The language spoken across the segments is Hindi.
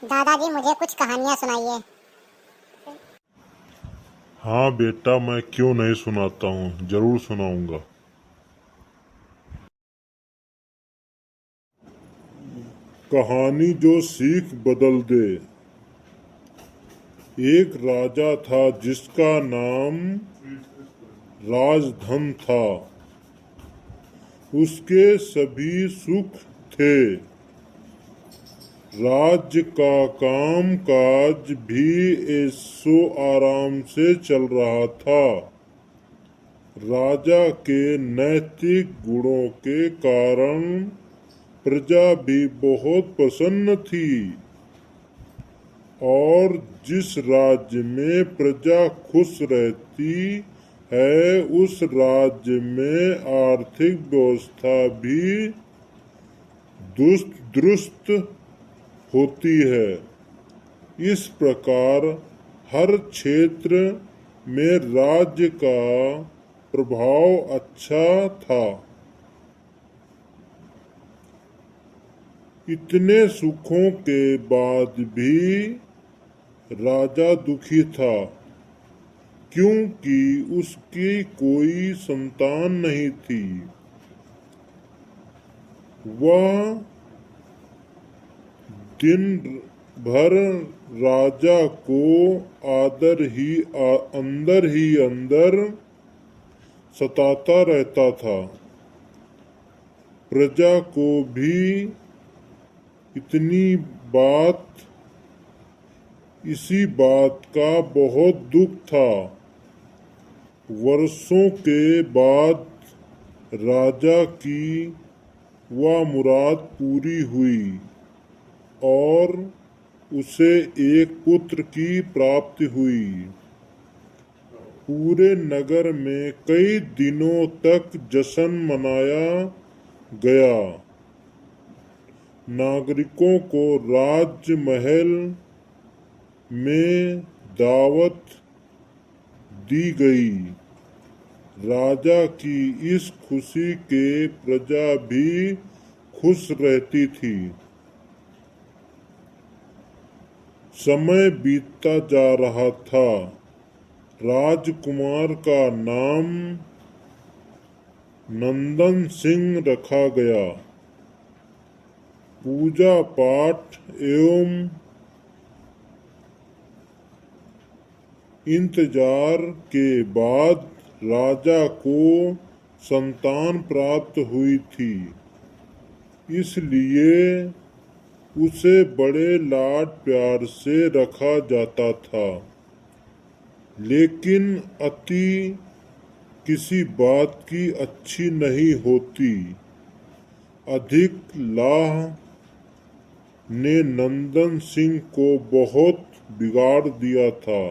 दादाजी मुझे कुछ कहानियाँ सुनाइए। हाँ बेटा, मैं क्यों नहीं सुनाता हूँ, जरूर सुनाऊंगा। कहानी जो सीख बदल दे। एक राजा था जिसका नाम राजधन था। उसके सभी सुख थे। राज्य का काम काज भी ऐशो आराम से चल रहा था। राजा के नैतिक गुणों के कारण प्रजा भी बहुत प्रसन्न थी। और जिस राज्य में प्रजा खुश रहती है, उस राज्य में आर्थिक व्यवस्था भी दुरुस्त होती है। इस प्रकार हर क्षेत्र में राज्य का प्रभाव अच्छा था। इतने सुखों के बाद भी राजा दुखी था, क्योंकि उसकी कोई संतान नहीं थी। वह दिन भर राजा को अंदर ही अंदर सताता रहता था। प्रजा को भी इसी बात का बहुत दुख था। वर्षों के बाद राजा की वह मुराद पूरी हुई और उसे एक पुत्र की प्राप्ति हुई। पूरे नगर में कई दिनों तक जश्न मनाया गया। नागरिकों को राजमहल में दावत दी गई। राजा की इस खुशी के प्रजा भी खुश रहती थी। समय बीतता जा रहा था। राजकुमार का नाम नंदन सिंह रखा गया। पूजा पाठ एवं इंतजार के बाद राजा को संतान प्राप्त हुई थी, इसलिए उसे बड़े लाड प्यार से रखा जाता था। लेकिन अति किसी बात की अच्छी नहीं होती। अधिक लाह ने नंदन सिंह को बहुत बिगाड़ दिया था।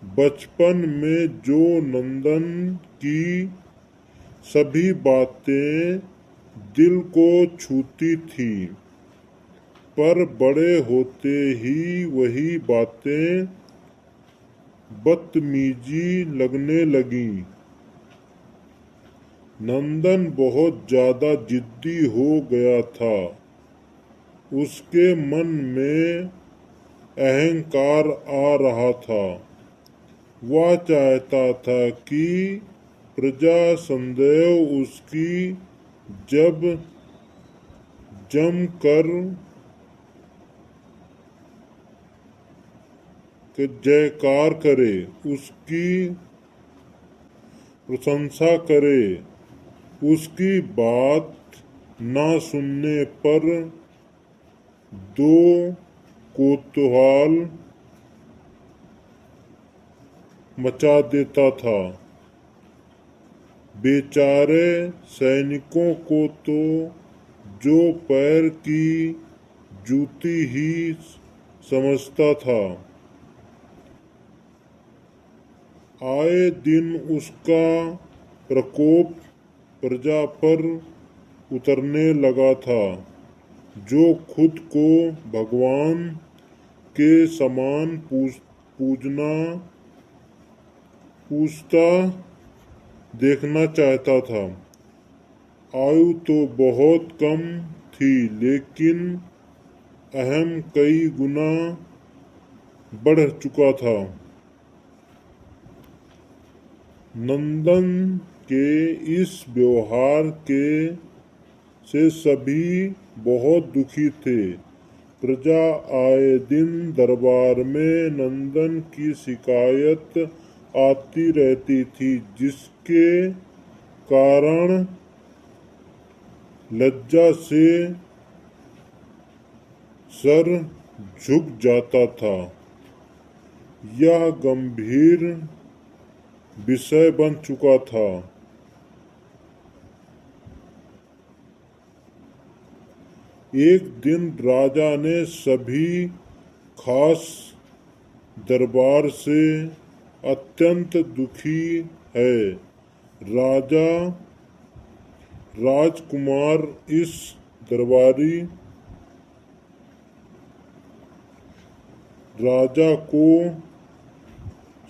बचपन में जो नंदन की सभी बातें दिल को छूती थी, पर बड़े होते ही वही बातें बदतमीजी लगने लगी। नंदन बहुत ज्यादा जिद्दी हो गया था। उसके मन में अहंकार आ रहा था। वह चाहता था कि प्रजा सदैव उसकी जम कर जयकार करे, उसकी प्रशंसा करे। उसकी बात ना सुनने पर दो कोतवाल मचा देता था। बेचारे सैनिकों को तो जो पैर की जूती ही समझता था। आए दिन उसका प्रकोप प्रजा पर उतरने लगा था, जो खुद को भगवान के समान पूजता देखना चाहता था। आयु तो बहुत कम थी, लेकिन अहम कई गुना बढ़ चुका था। नंदन के इस व्यवहार के से सभी बहुत दुखी थे। प्रजा आए दिन दरबार में नंदन की शिकायत आती रहती थी, जिसके कारण लज्जा से सर झुक जाता था। यह गंभीर विषय बन चुका था। एक दिन राजा ने सभी खास दरबार से अत्यंत दुखी है। राजा राजकुमार इस दरबारी राजा को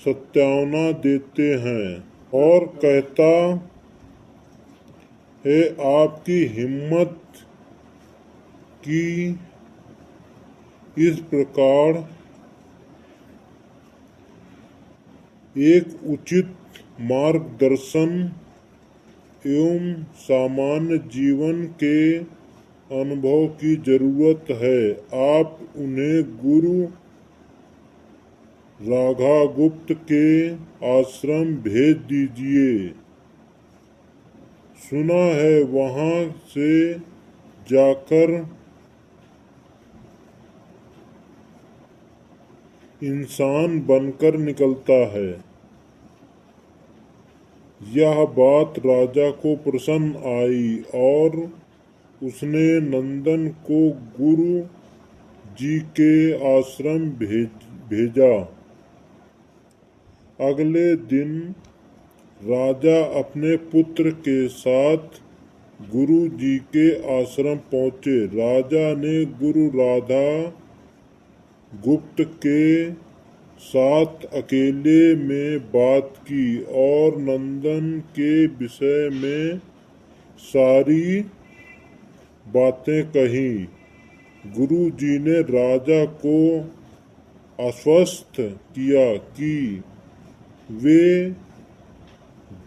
सत्यावना देते हैं और कहता है, आपकी हिम्मत की इस प्रकार एक उचित मार्गदर्शन एवं सामान्य जीवन के अनुभव की जरूरत है। आप उन्हें गुरु राघागुप्त के आश्रम भेज दीजिए। सुना है वहां से जाकर इंसान बनकर निकलता है। यह बात राजा को प्रसन्न आई और उसने नंदन को गुरु जी के आश्रम भेजा। अगले दिन राजा अपने पुत्र के साथ गुरु जी के आश्रम पहुंचे। राजा ने गुरु राधा गुप्त के साथ अकेले में बात की और नंदन के विषय में सारी बातें कही। गुरु जी ने राजा को आश्वस्त किया कि वे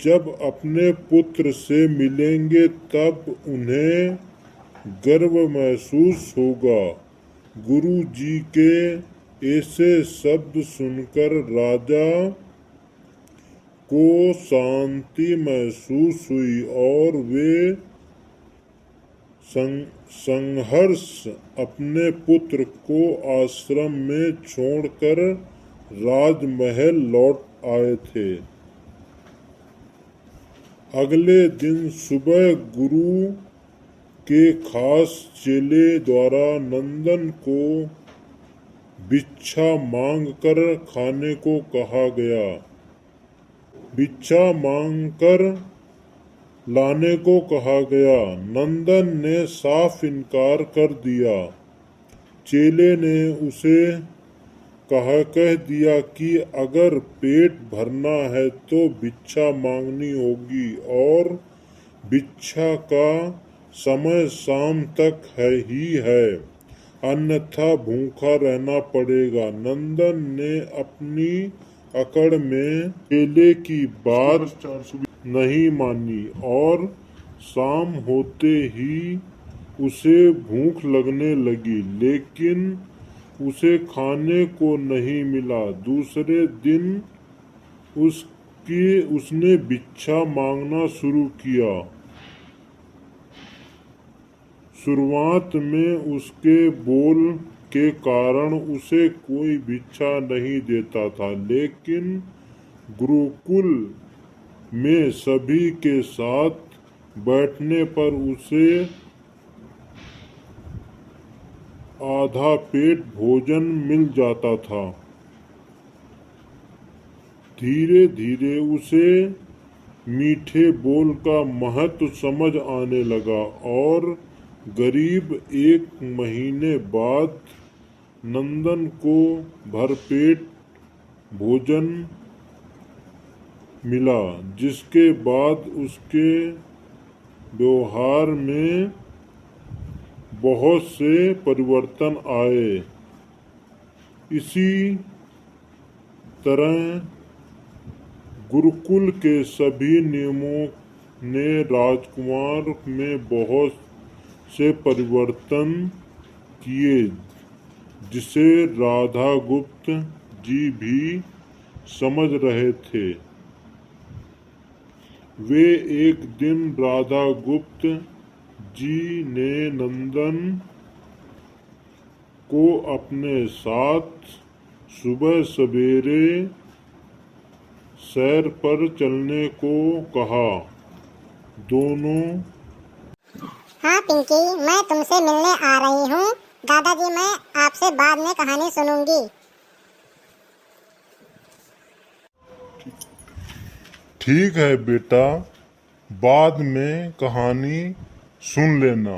जब अपने पुत्र से मिलेंगे तब उन्हें गर्व महसूस होगा। गुरु जी के ऐसे शब्द सुनकर राजा को शांति महसूस हुई और वे संघर्ष अपने पुत्र को आश्रम में छोड़कर राजमहल लौट आए थे। अगले दिन सुबह गुरु के खास चेले द्वारा नंदन को भिक्षा मांगकर खाने को कहा गया। भिक्षा मांगकर लाने को कहा गया। नंदन ने साफ इनकार कर दिया। चेले ने उसे कह दिया कि अगर पेट भरना है तो भिक्षा मांगनी होगी और भिक्षा का समय शाम तक है, अन्यथा भूखा रहना पड़ेगा। नंदन ने अपनी अकड़ में चेले की बात नहीं मानी और शाम होते ही उसे भूख लगने लगी, लेकिन उसे खाने को नहीं मिला। दूसरे दिन उसने भिक्षा मांगना शुरू किया। शुरुआत में उसके बोल के कारण उसे कोई भिक्षा नहीं देता था, लेकिन गुरुकुल में सभी के साथ बैठने पर उसे आधा पेट भोजन मिल जाता था। धीरे धीरे उसे मीठे बोल का महत्व समझ आने लगा और करीब 1 महीने बाद नंदन को भरपेट भोजन मिला, जिसके बाद उसके व्यवहार में बहुत से परिवर्तन आए। इसी तरह गुरुकुल के सभी नियमों ने राजकुमार में बहुत से परिवर्तन किए, जिसे राधा गुप्त जी भी समझ रहे थे। वे एक दिन राधा गुप्त जी ने नंदन को अपने साथ सुबह सवेरे सैर पर चलने को कहा। दोनों हाँ पिंकी, मैं तुमसे मिलने आ रही हूँ। दादाजी, मैं आपसे बाद में कहानी सुनूंगी। ठीक है बेटा, बाद में कहानी सुन लेना।